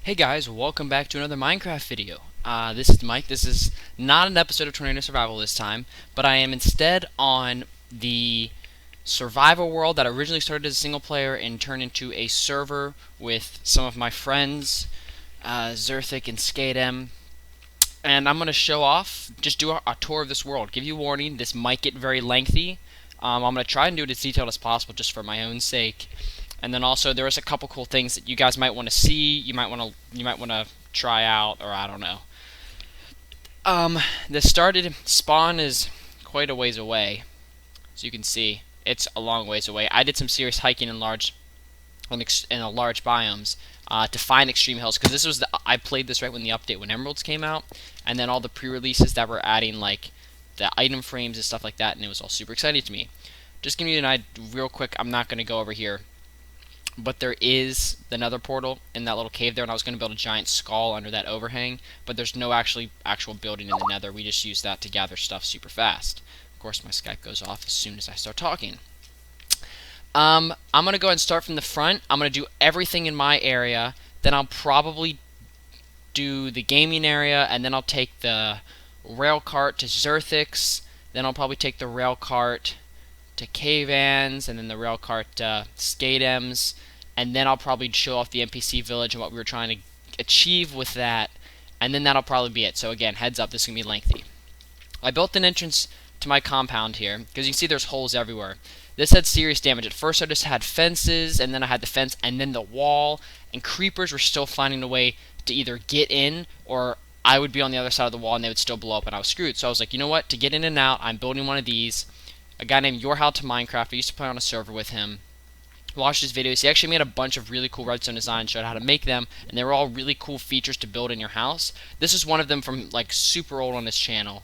Hey guys, welcome back to another Minecraft video. This is Mike. This is not an episode of Tornado Survival this time, but I am instead on the survival world that originally started as a single player and turned into a server with some of my friends, Zerthik and Skadem. And I'm going to show off, just do a tour of this world. Give you a warning, this might get very lengthy. I'm going to try and do it as detailed as possible just for my own sake. And then also there is a couple cool things that you guys might want to see, you might want to try out, or I don't know. The started spawn is quite a ways away. As you can see, it's a long ways away. I did some serious hiking in large biomes to find extreme hills, because this was I played this right when the update when Emeralds came out, and then all the pre-releases that were adding like the item frames and stuff like that, and it was all super exciting to me. Just give you an idea real quick. I'm not going to go over here, but there is the nether portal in that little cave there, and I was going to build a giant skull under that overhang, but there's no actual building in the nether. We just use that to gather stuff super fast. Of course, my Skype goes off as soon as I start talking. I'm going to go ahead and start from the front. I'm going to do everything in my area, then I'll probably do the gaming area, and then I'll take the rail cart to Zerthix, then I'll probably take the rail cart to Cavans, and then the rail cart to Skadem's, and then I'll probably show off the Npc Village and what we were trying to achieve with that, and then that'll probably be it. So again, heads up, this is going to be lengthy. I built an entrance to my compound here, because you can see there's holes everywhere. This had serious damage. At first I just had fences, and then I had the fence, and then the wall, and creepers were still finding a way to either get in, or I would be on the other side of the wall and they would still blow up and I was screwed. So I was like, you know what, to get in and out, I'm building one of these. A guy named How to Minecraft, I used to play on a server with him. Watched his videos. He actually made a bunch of really cool redstone designs, showed how to make them, and they were all really cool features to build in your house. This is one of them from like super old on his channel,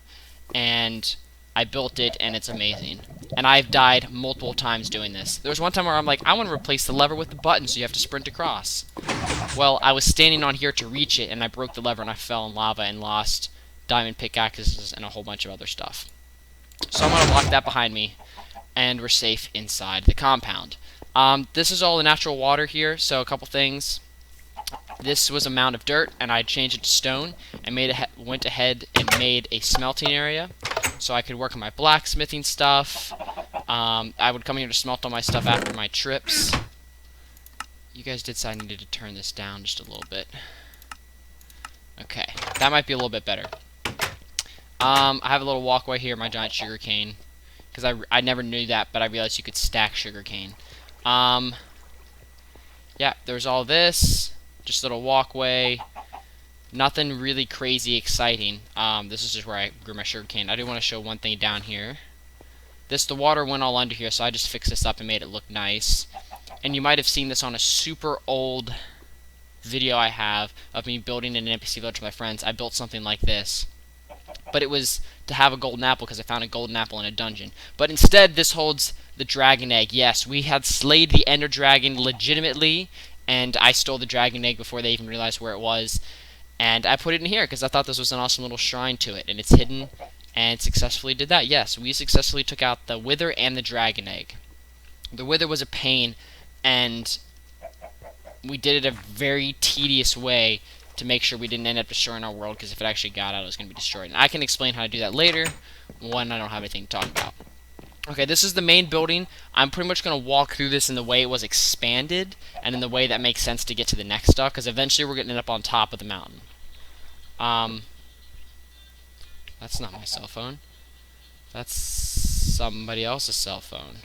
and I built it, and it's amazing. And I've died multiple times doing this. There was one time where I'm like, I want to replace the lever with the button, so you have to sprint across. Well, I was standing on here to reach it, and I broke the lever, and I fell in lava and lost diamond pickaxes and a whole bunch of other stuff. So I'm going to block that behind me, and we're safe inside the compound. This is all the natural water here, so a couple things. This was a mound of dirt, and I changed it to stone, and went ahead and made a smelting area, so I could work on my blacksmithing stuff. I would come here to smelt all my stuff after my trips. You guys did say I needed to turn this down just a little bit. Okay, that might be a little bit better. I have a little walkway here, my giant sugar cane, because I never knew that, but I realized you could stack sugar cane. Yeah, there's all this, just a little walkway, nothing really crazy exciting. This is just where I grew my sugar cane. I do want to show one thing down here. The water went all under here, so I just fixed this up and made it look nice. And you might have seen this on a super old video I have of me building an Npc Village with my friends. I built something like this, but it was to have a golden apple because I found a golden apple in a dungeon. But instead, this holds the dragon egg. Yes, we had slayed the ender dragon legitimately, and I stole the dragon egg before they even realized where it was. And I put it in here because I thought this was an awesome little shrine to it, and it's hidden, and successfully did that. Yes, we successfully took out the wither and the dragon egg. The wither was a pain, and we did it a very tedious way to make sure we didn't end up destroying our world, because if it actually got out, it was going to be destroyed. And I can explain how to do that later when I don't have anything to talk about. Okay, this is the main building. I'm pretty much going to walk through this in the way it was expanded, and in the way that makes sense to get to the next stuff, because eventually we're going to end up on top of the mountain. That's not my cell phone. That's somebody else's cell phone.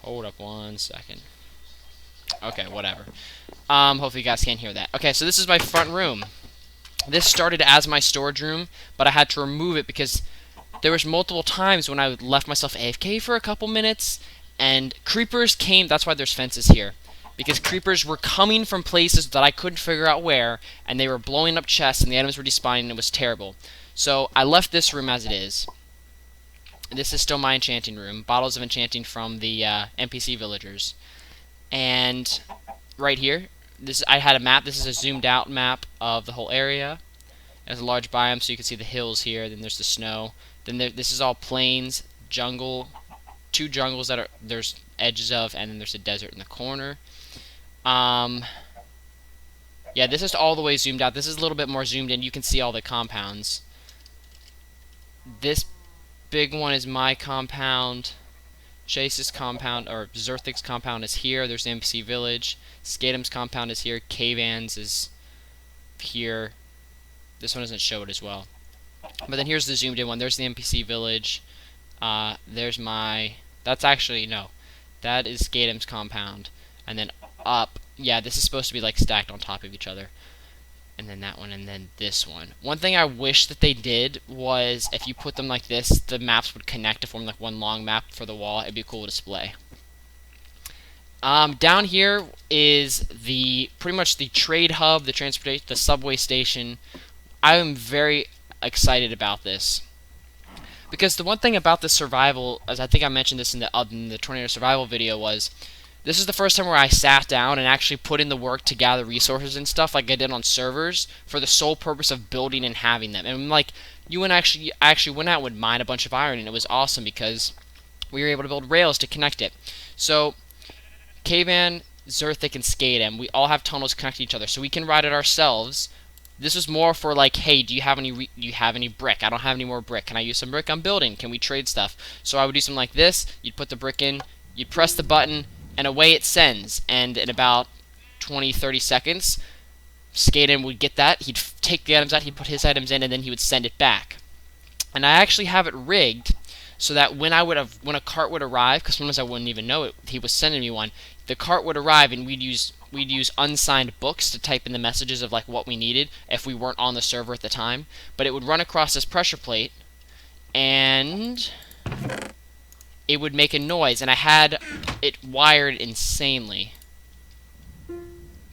Hold up one second. Okay, whatever. Hopefully you guys can't hear that. Okay, so this is my front room. This started as my storage room, but I had to remove it because there was multiple times when I left myself AFK for a couple minutes, and creepers came. That's why there's fences here, because creepers were coming from places that I couldn't figure out where, and they were blowing up chests, and the items were despawning, and it was terrible. So I left this room as it is. This is still my enchanting room. Bottles of enchanting from the Npc villagers. And right here, I had a map. This is a zoomed out map of the whole area. There's a large biome, so you can see the hills here. Then there's the snow. Then this is all plains, jungle, two jungles that there's edges of, and then there's a desert in the corner. Yeah, this is all the way zoomed out. This is a little bit more zoomed in. You can see all the compounds. This big one is my compound. Chase's compound, or Zerthic's compound, is here. There's the Npc Village. Skatem's compound is here. Cavan's is here. This one doesn't show it as well. But then here's the zoomed in one. There's the Npc Village. There's my... That's actually... No. That is Skatem's compound. And then up... Yeah, this is supposed to be like stacked on top of each other. And then that one, and then this one. One thing I wish that they did was if you put them like this, the maps would connect to form like one long map for the wall. It'd be a cool display. Down here is pretty much the trade hub, the transportation, the subway station. I am very excited about this because the one thing about the survival, as I think I mentioned this in the tornado survival video, was this is the first time where I sat down and actually put in the work to gather resources and stuff like I did on servers for the sole purpose of building and having them. And like you and I actually went out and would mine a bunch of iron, and it was awesome because we were able to build rails to connect it. So Cavan, Zerthic, and Skatem, we all have tunnels connected to each other, so we can ride it ourselves. This was more for like, hey, do you have any brick? I don't have any more brick. Can I use some brick? I'm building. Can we trade stuff? So I would do something like this. You'd put the brick in, you'd press the button, and away it sends. And in about 20-30 seconds, Skatem would get that. He'd take the items out, he'd put his items in, and then he would send it back. And I actually have it rigged so that when a cart would arrive, because sometimes I wouldn't even know it, he was sending me one. The cart would arrive, and we'd use unsigned books to type in the messages of like what we needed if we weren't on the server at the time. But it would run across this pressure plate, and it would make a noise, and I had it wired insanely.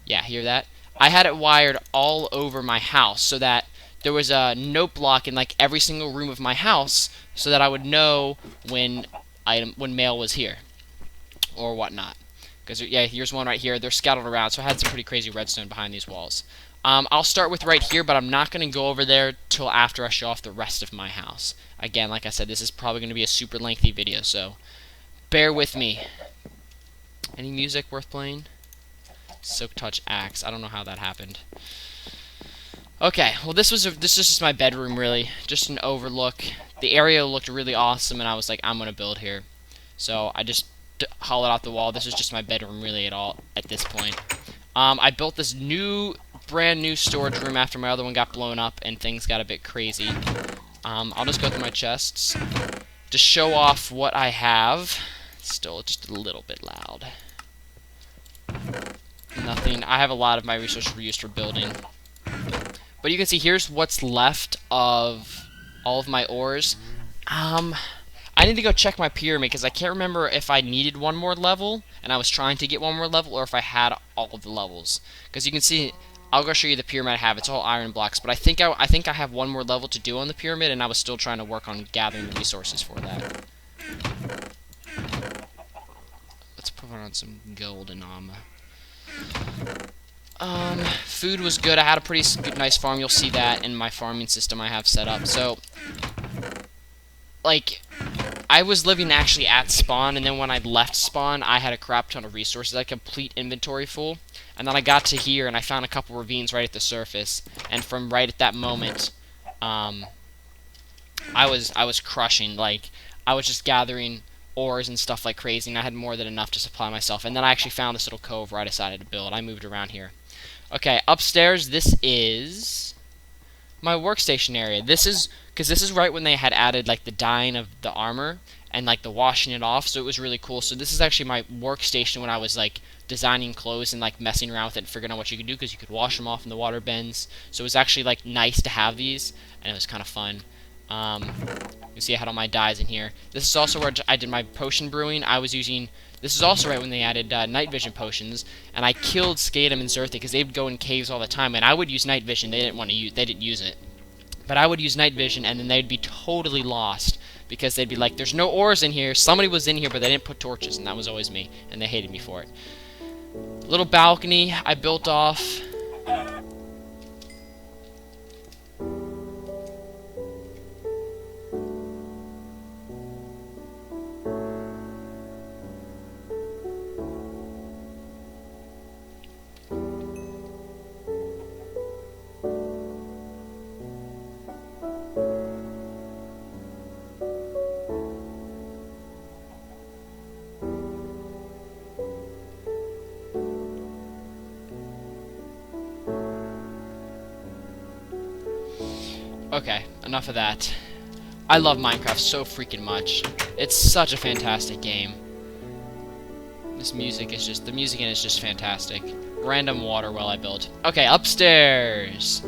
Yeah, hear that? I had it wired all over my house so that there was a note block in like every single room of my house so that I would know when mail was here or whatnot. Because yeah, here's one right here. They're scattered around, so I had some pretty crazy redstone behind these walls. I'll start with right here, but I'm not going to go over there till after I show off the rest of my house. Again, like I said, this is probably going to be a super lengthy video, so bear with me. Any music worth playing? Silk Touch Axe. I don't know how that happened. Okay, well this is just my bedroom, really. Just an overlook. The area looked really awesome, and I was like, I'm going to build here. So I just hollowed out the wall. This is just my bedroom, really, at this point. I built this brand new storage room after my other one got blown up and things got a bit crazy. I'll just go through my chests to show off what I have. Still just a little bit loud. Nothing. I have a lot of my resources reused for building. But you can see here's what's left of all of my ores. I need to go check my pyramid because I can't remember if I needed one more level and I was trying to get one more level, or if I had all of the levels. Because you can see, I'll go show you the pyramid I have. It's all iron blocks, but I think I have one more level to do on the pyramid, and I was still trying to work on gathering the resources for that. Let's put on some gold and food was good. I had a pretty nice farm. You'll see that in my farming system I have set up. So, like, I was living actually at spawn, and then when I left spawn, I had a crap ton of resources. I had complete inventory full, and then I got to here, and I found a couple ravines right at the surface, and from right at that moment, I was crushing. Like, I was just gathering ores and stuff like crazy, and I had more than enough to supply myself. And then I actually found this little cove where I decided to build. I moved around here. Okay, upstairs, this is my workstation area. This is right when they had added like the dyeing of the armor and like the washing it off, so it was really cool. So this is actually my workstation when I was like designing clothes and like messing around with it and figuring out what you could do, because you could wash them off in the water bends. So it was actually like nice to have these, and it was kind of fun. You see I had all my dyes in here. This is also where I did my potion brewing. This is also right when they added night vision potions, and I killed Skatem and Zerthic because they would go in caves all the time, and I would use night vision. They didn't use it, but I would use night vision, and then they'd be totally lost because they'd be like, "There's no ores in here. Somebody was in here, but they didn't put torches," and that was always me, and they hated me for it. Little balcony I built off. Okay, enough of that. I love Minecraft so freaking much. It's such a fantastic game. This music is just, the music in it is just fantastic. Random water well I built. Okay, upstairs.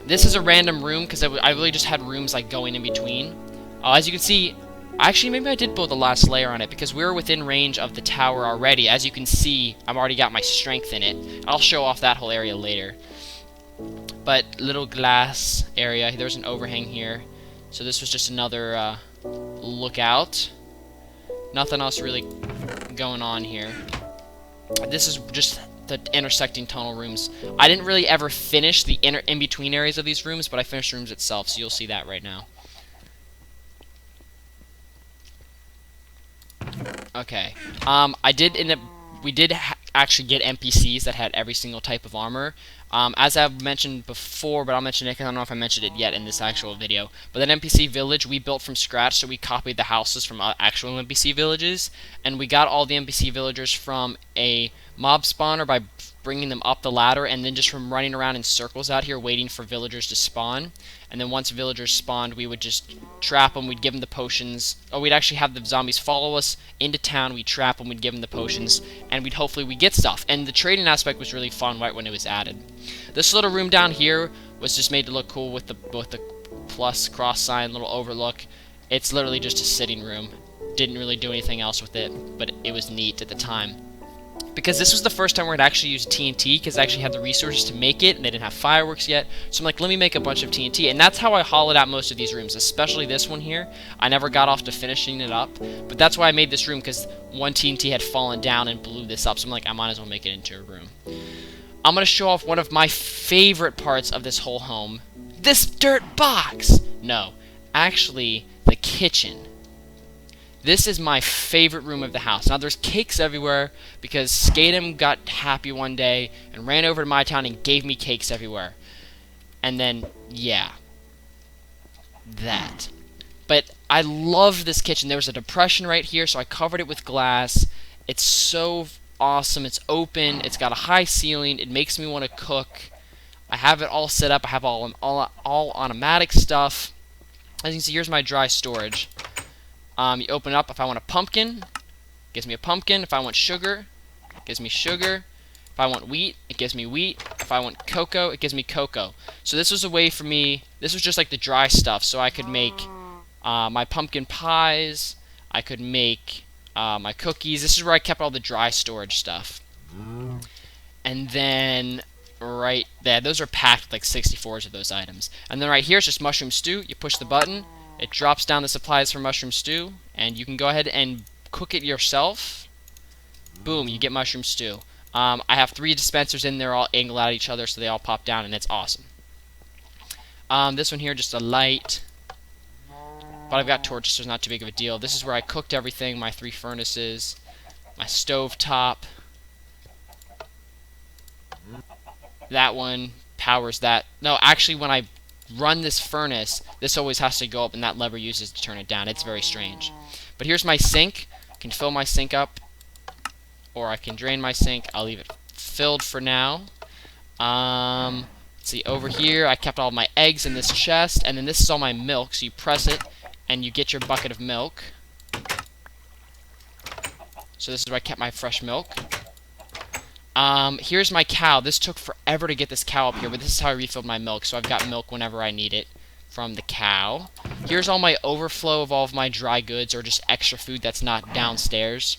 This is a random room because I really just had rooms like going in between. As you can see, actually maybe I did build the last layer on it because we were within range of the tower already. As you can see, I've already got my strength in it. I'll show off that whole area later. But little glass area. There's an overhang here. So this was just another lookout. Nothing else really going on here. This is just the intersecting tunnel rooms. I didn't really ever finish the in-between areas of these rooms, but I finished the rooms itself, so you'll see that right now. Okay. We did actually get NPCs that had every single type of armor. As I've mentioned before, but I'll mention it because I don't know if I mentioned it yet in this actual video. But that NPC village we built from scratch, so we copied the houses from actual NPC villages, and we got all the NPC villagers from a mob spawner by bringing them up the ladder, and then just from running around in circles out here waiting for villagers to spawn. And then once villagers spawned, we would just trap them, we'd give them the potions, or we'd actually have the zombies follow us into town, we'd trap them, we'd give them the potions, and hopefully we'd get stuff. And the trading aspect was really fun right when it was added. This little room down here was just made to look cool with the plus cross sign, little overlook. It's literally just a sitting room. Didn't really do anything else with it, but it was neat at the time. Because this was the first time where I'd actually used TNT, because I actually had the resources to make it, and they didn't have fireworks yet. So I'm like, let me make a bunch of TNT. And that's how I hollowed out most of these rooms, especially this one here. I never got off to finishing it up, but that's why I made this room, because one TNT had fallen down and blew this up. So I'm like, I might as well make it into a room. I'm going to show off one of my favorite parts of this whole home. This dirt box! No, actually, the kitchen. This is my favorite room of the house. Now, there's cakes everywhere because Skatem got happy one day and ran over to my town and gave me cakes everywhere. And then, yeah. That. But I love this kitchen. There was a depression right here, so I covered it with glass. It's so awesome. It's open. It's got a high ceiling. It makes me want to cook. I have it all set up. I have all automatic stuff. As you can see, here's my dry storage. You open it up. If I want a pumpkin, it gives me a pumpkin. If I want sugar, it gives me sugar. If I want wheat, it gives me wheat. If I want cocoa, it gives me cocoa. So this was a way for me, this was just like the dry stuff, so I could make my pumpkin pies, I could make my cookies. This is where I kept all the dry storage stuff. And then right there, those are packed with like 64s of those items. And then right here is just mushroom stew. You push the button. It drops down the supplies for mushroom stew, and you can go ahead and cook it yourself. Boom, you get mushroom stew. I have 3 dispensers in there, all angled at each other, so they all pop down, and it's awesome. This one here, just a light. But I've got torches, so it's not too big of a deal. This is where I cooked everything, my 3 furnaces, my stove top. That one powers that. No, actually, when I run this furnace, this always has to go up, and that lever uses to turn it down. It's very strange. But here's my sink. I can fill my sink up, or I can drain my sink. I'll leave it filled for now. Let's see, over here I kept all my eggs in this chest, and then this is all my milk. So you press it and you get your bucket of milk. So this is where I kept my fresh milk. Here's my cow. This took forever to get this cow up here, but this is how I refilled my milk. So I've got milk whenever I need it from the cow. Here's all my overflow of all of my dry goods, or just extra food that's not downstairs.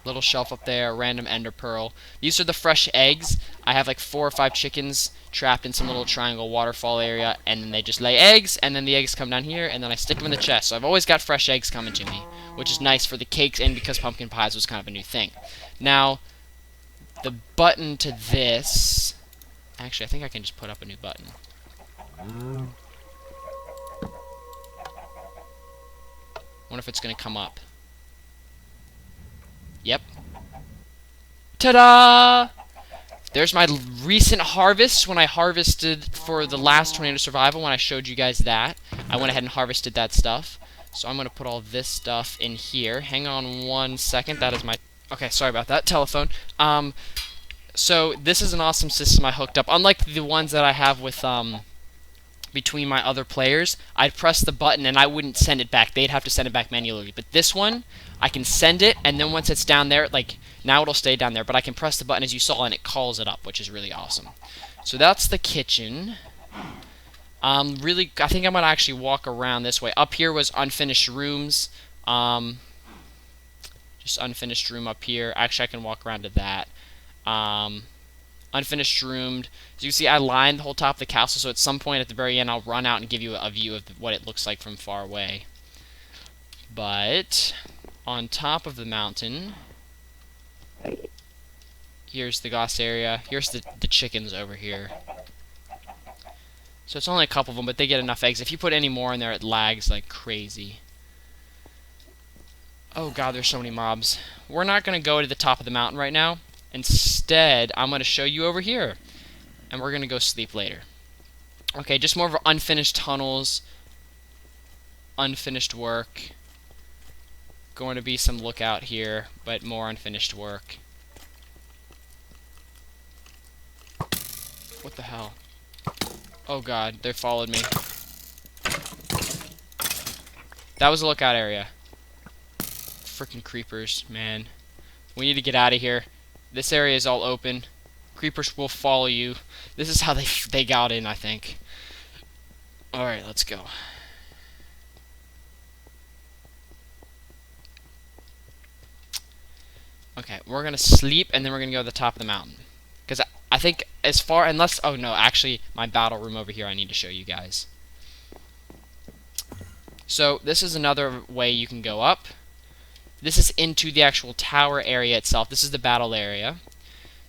Little shelf up there, random ender pearl. These are the fresh eggs. I have like 4 or 5 chickens trapped in some little triangle waterfall area, and then they just lay eggs, and then the eggs come down here, and then I stick them in the chest. So I've always got fresh eggs coming to me, which is nice for the cakes, and because pumpkin pies was kind of a new thing. Now, the button to this, actually I think I can just put up a new button. Wonder if it's gonna come up. Yep. Ta-da! There's my recent harvest when I harvested for the last Tornado Survival, when I showed you guys that. I went ahead and harvested that stuff. So I'm gonna put all this stuff in here. Hang on one second, that is my... Okay, sorry about that. Telephone. So this is an awesome system I hooked up. Unlike the ones that I have with between my other players, I'd press the button and I wouldn't send it back. They'd have to send it back manually. But this one, I can send it, and then once it's down there, like, now it'll stay down there, but I can press the button as you saw and it calls it up, which is really awesome. So that's the kitchen. Really, I think I'm gonna actually walk around this way. Up here was unfinished rooms. Just unfinished room up here. Actually, I can walk around to that. Unfinished room. As you can see, I lined the whole top of the castle, so at some point at the very end, I'll run out and give you a view of what it looks like from far away. But on top of the mountain, here's the glass area. Here's the chickens over here. So it's only a couple of them, but they get enough eggs. If you put any more in there, it lags like crazy. Oh god, there's so many mobs. We're not going to go to the top of the mountain right now. Instead, I'm going to show you over here. And we're going to go sleep later. Okay, just more of unfinished tunnels. Unfinished work. Going to be some lookout here, but more unfinished work. What the hell? Oh god, they followed me. That was a lookout area. Freaking creepers, man. We need to get out of here. This area is all open. Creepers will follow you. This is how they got in, I think. Alright, let's go. Okay, we're gonna sleep and then we're gonna go to the top of the mountain. Because I think as far, unless, oh no, actually, my battle room over here I need to show you guys. So, this is another way you can go up. This is into the actual tower area itself. This is the battle area.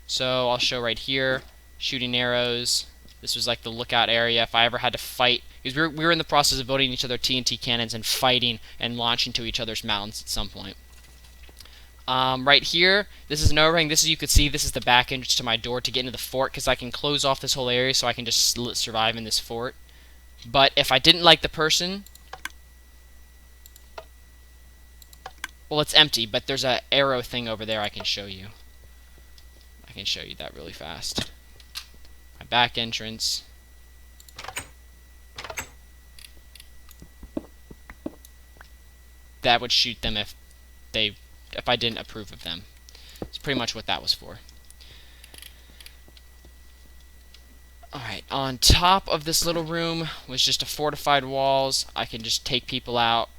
So I'll show right here, shooting arrows. This was like the lookout area if I ever had to fight. Because we were in the process of building each other TNT cannons and fighting and launching to each other's mountains at some point. Right here, this is an overhang. This is, you could see, this is the back entrance to my door to get into the fort, because I can close off this whole area so I can just survive in this fort. But if I didn't like the person, well, it's empty, but there's an arrow thing over there I can show you. I can show you that really fast. My back entrance. That would shoot them if I didn't approve of them. It's pretty much what that was for. Alright, on top of this little room was just a fortified walls. I can just take people out.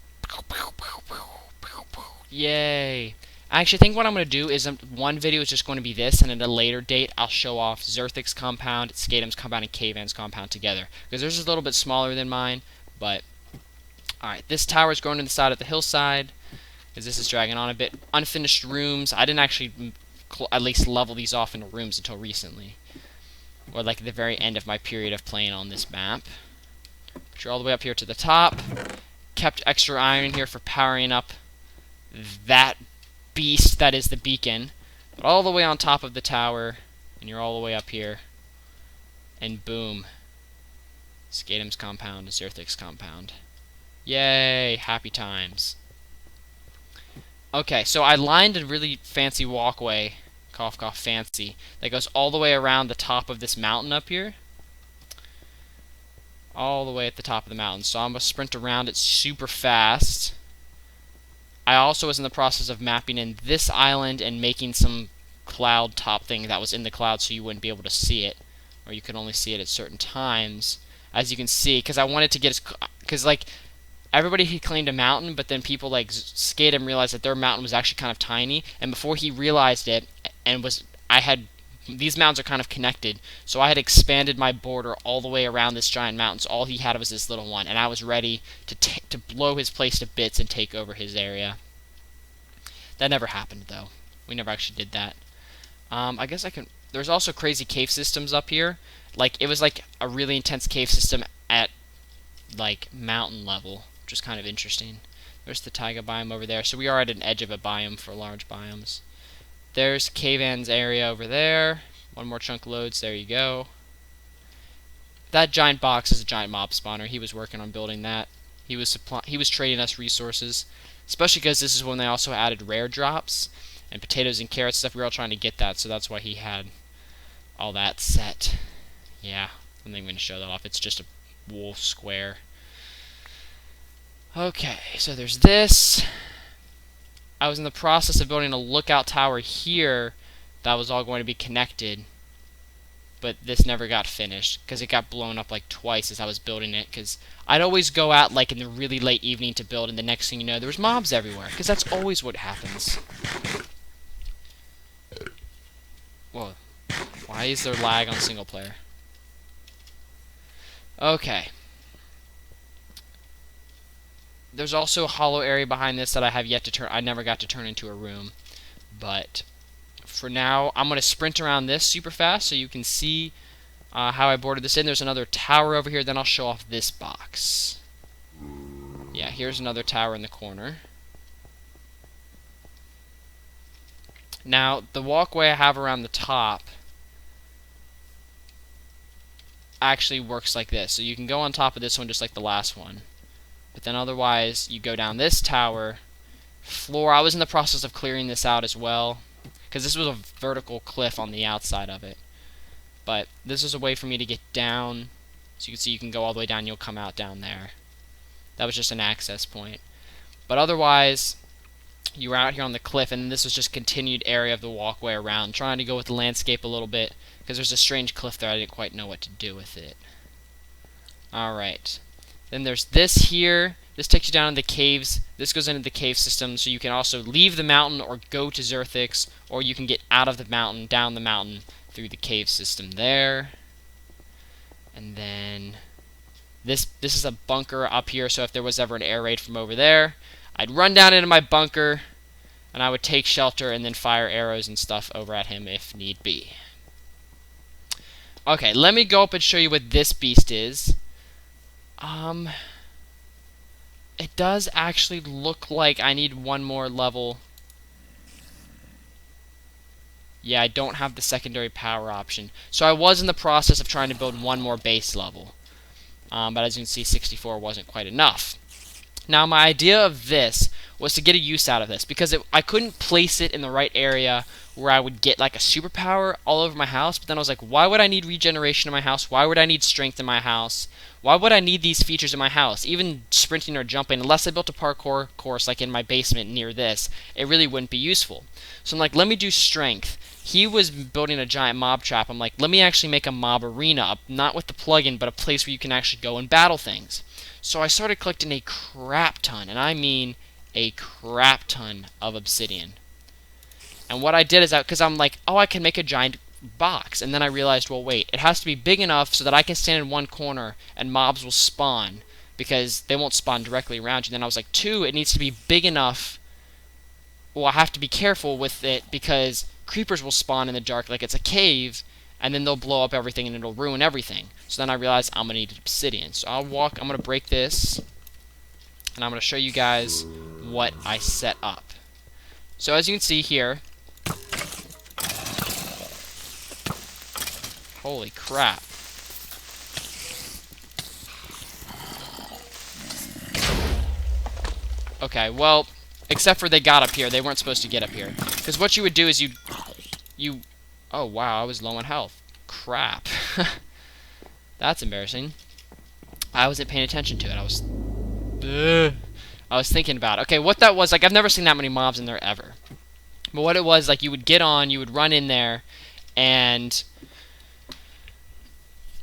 Yay! I actually think what I'm going to do is one video is just going to be this, and at a later date I'll show off Zerthic's compound, Skatem's compound, and Cavan's compound together. Because theirs is a little bit smaller than mine, but... Alright, this tower is going to the side of the hillside, because this is dragging on a bit. Unfinished rooms. I didn't actually at least level these off into rooms until recently. Or like at the very end of my period of playing on this map. But you're all the way up here to the top. Kept extra iron here for powering up that beast that is the beacon. But all the way on top of the tower, and you're all the way up here. And boom. Skatem's compound, Zerthic's compound. Yay! Happy times. Okay, so I lined a really fancy walkway, cough cough fancy, that goes all the way around the top of this mountain up here. All the way at the top of the mountain. So I'm going to sprint around it super fast. I also was in the process of mapping in this island and making some cloud top thing that was in the cloud so you wouldn't be able to see it. Or you could only see it at certain times. As you can see, because I wanted to get as... Because, like, everybody he claimed a mountain, but then people like Skated and realized that their mountain was actually kind of tiny. And before he realized it, and these mountains are kind of connected, so I had expanded my border all the way around this giant mountain. So all he had was this little one, and I was ready to blow his place to bits and take over his area. That never happened, though. We never actually did that. I guess I can... There's also crazy cave systems up here. Like, it was like a really intense cave system at, like, mountain level, which is kind of interesting. There's the taiga biome over there. So we are at an edge of a biome for large biomes. There's Cavan's area over there. One more chunk loads. There you go. That giant box is a giant mob spawner. He was working on building that. He was trading us resources, especially because this is when they also added rare drops and potatoes and carrots stuff. We were all trying to get that, so that's why he had all that set. Yeah, I'm not even going to show that off. It's just a wool square. Okay, so there's this. I was in the process of building a lookout tower here that was all going to be connected, but this never got finished because it got blown up like twice as I was building it, because I'd always go out like in the really late evening to build, and the next thing you know, there was mobs everywhere, because that's always what happens. Whoa. Why is there lag on single player? Okay. There's also a hollow area behind this that I have yet to turn. I never got to turn into a room. But for now, I'm going to sprint around this super fast so you can see how I boarded this in. There's another tower over here. Then I'll show off this box. Yeah, here's another tower in the corner. Now, the walkway I have around the top actually works like this. So you can go on top of this one just like the last one. But then otherwise, you go down this tower. Floor, I was in the process of clearing this out as well, because this was a vertical cliff on the outside of it. But this is a way for me to get down. So you can see you can go all the way down, you'll come out down there. That was just an access point. But otherwise, you were out here on the cliff, and this was just continued area of the walkway around, trying to go with the landscape a little bit, because there's a strange cliff there. I didn't quite know what to do with it. Alright. Then there's this here. This takes you down into the caves. This goes into the cave system, so you can also leave the mountain or go to Zerthix, or you can get out of the mountain, down the mountain, through the cave system there. And then this is a bunker up here, so if there was ever an air raid from over there, I'd run down into my bunker, and I would take shelter and then fire arrows and stuff over at him if need be. Okay, let me go up and show you what this beast is. It does actually look like I need one more level. Yeah, I don't have the secondary power option. So I was in the process of trying to build one more base level. But as you can see, 64 wasn't quite enough. Now, my idea of this was to get a use out of this, because I couldn't place it in the right area where I would get like a superpower all over my house. But then I was like, why would I need regeneration in my house? Why would I need strength in my house? Why would I need these features in my house? Even sprinting or jumping, unless I built a parkour course like in my basement near this, it really wouldn't be useful. So I'm like, let me do strength. He was building a giant mob trap. I'm like, let me actually make a mob arena, not with the plugin, but a place where you can actually go and battle things. So I started collecting a crap ton, and I mean a crap ton of obsidian. And what I did is, because I'm like, oh, I can make a giant box. And then I realized, well, wait, it has to be big enough so that I can stand in one corner and mobs will spawn, because they won't spawn directly around you. Then I was like, 2, it needs to be big enough. Well, I have to be careful with it, because creepers will spawn in the dark like it's a cave, and then they'll blow up everything and it'll ruin everything. So then I realized I'm going to need obsidian. So I'm going to break this, and I'm going to show you guys what I set up. So as you can see here, holy crap. Okay, well, except for they got up here. They weren't supposed to get up here. Because what you would do is you... Oh, wow, I was low on health. Crap. That's embarrassing. I wasn't paying attention to it. I was thinking about it. Okay, what that was, like, I've never seen that many mobs in there ever. But what it was, like, you would get on, you would run in there, and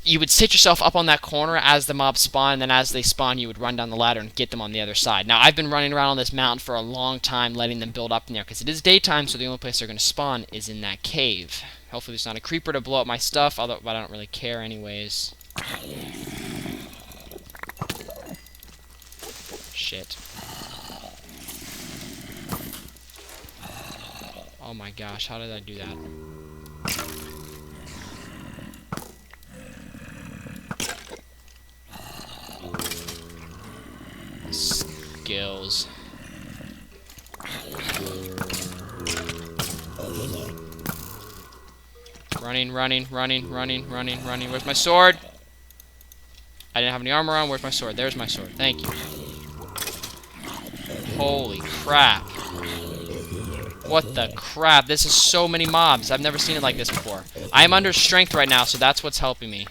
you would sit yourself up on that corner as the mobs spawn, and then as they spawn, you would run down the ladder and get them on the other side. Now, I've been running around on this mountain for a long time, letting them build up in there, because it is daytime, so the only place they're going to spawn is in that cave. Hopefully there's not a creeper to blow up my stuff, but I don't really care anyways. Shit. Oh my gosh, how did I do that? Skills. Running. Where's my sword? I didn't have any armor on. Where's my sword? There's my sword. Thank you. Holy crap. What the crap? This is so many mobs. I've never seen it like this before. I am under strength right now, so that's what's helping me.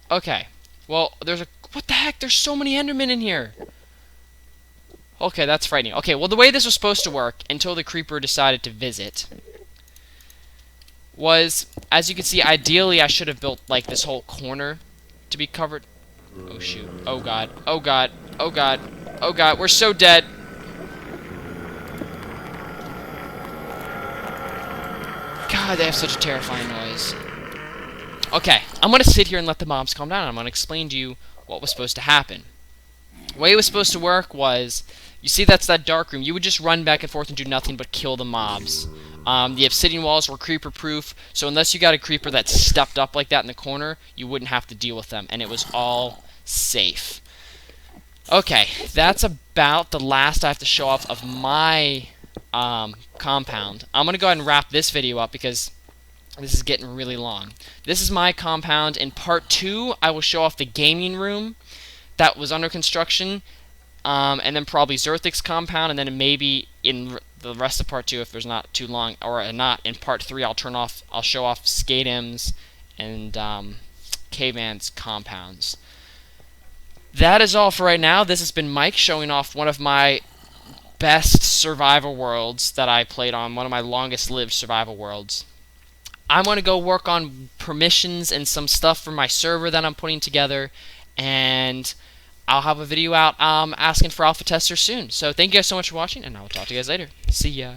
Okay. Well, there's a... What the heck? There's so many Endermen in here. Okay, that's frightening. Okay, well, the way this was supposed to work, until the creeper decided to visit, was, as you can see, ideally I should have built, like, this whole corner to be covered. Oh, shoot. Oh, God. Oh, God. Oh, God. Oh, God. We're so dead. God, they have such a terrifying noise. Okay, I'm going to sit here and let the mobs calm down. I'm going to explain to you what was supposed to happen. The way it was supposed to work was, you see that's that dark room. You would just run back and forth and do nothing but kill the mobs. The obsidian walls were creeper-proof, so unless you got a creeper that stepped up like that in the corner, you wouldn't have to deal with them, and it was all safe. Okay, that's about the last I have to show off of my compound. I'm going to go ahead and wrap this video up because this is getting really long. This is my compound. In part 2, I will show off the gaming room that was under construction, and then probably Zerthic's compound, and then maybe in the rest of part 2, if there's not too long, or not, in part 3, I'll show off Skatem's and Caveman's compounds. That is all for right now. This has been Mike showing off one of my best survival worlds that I played on, one of my longest lived survival worlds. I'm going to go work on permissions and some stuff for my server that I'm putting together, and I'll have a video out asking for alpha testers soon. So thank you guys so much for watching, and I will talk to you guys later. See ya.